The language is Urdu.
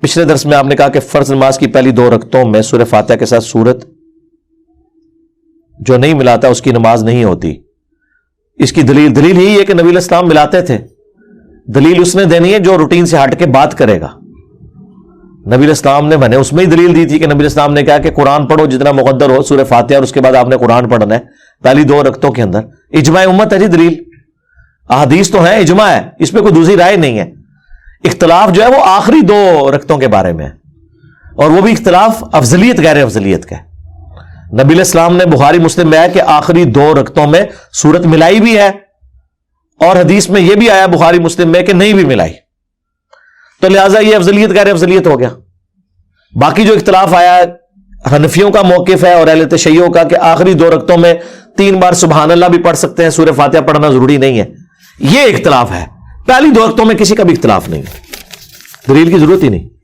پچھلے درس میں آپ نے کہا کہ فرض نماز کی پہلی 2 رکعتوں میں سورہ فاتحہ کے ساتھ سورت جو نہیں ملاتا اس کی نماز نہیں ہوتی. اس کی دلیل ہی ہے کہ نبی علیہ السلام ملاتے تھے. دلیل اس نے دینی ہے جو روٹین سے ہٹ کے بات کرے گا. نبی علیہ السلام نے، میں نے اس میں ہی دلیل دی تھی کہ نبی علیہ السلام نے کہا کہ قرآن پڑھو جتنا مقدر ہو سورہ فاتحہ، اور اس کے بعد آپ نے قرآن پڑھنا ہے پہلی 2 رکعتوں کے اندر. اجماع امت ہے جی دلیل. احادیث تو ہیں، اجماع ہے، اس پہ کوئی دوسری رائے نہیں ہے. اختلاف جو ہے وہ آخری 2 رکعتوں کے بارے میں ہے، اور وہ بھی اختلاف افضلیت غیر افضلیت کا ہے. نبی علیہ السلام نے بخاری مسلم میں آیا کہ آخری 2 رکعتوں میں سورت ملائی بھی ہے، اور حدیث میں یہ بھی آیا بخاری مسلم میں کہ نہیں بھی ملائی. تو لہٰذا یہ افضلیت غیر افضلیت ہو گیا. باقی جو اختلاف آیا حنفیوں کا موقف ہے اور اہل تشیع کا کہ آخری 2 رکعتوں میں 3 بار سبحان اللہ بھی پڑھ سکتے ہیں، سورہ فاتحہ پڑھنا ضروری نہیں ہے. یہ اختلاف ہے. پہلی 2 رکعتوں میں کسی کا بھی اختلاف نہیں ہے، دلیل کی ضرورت ہی نہیں.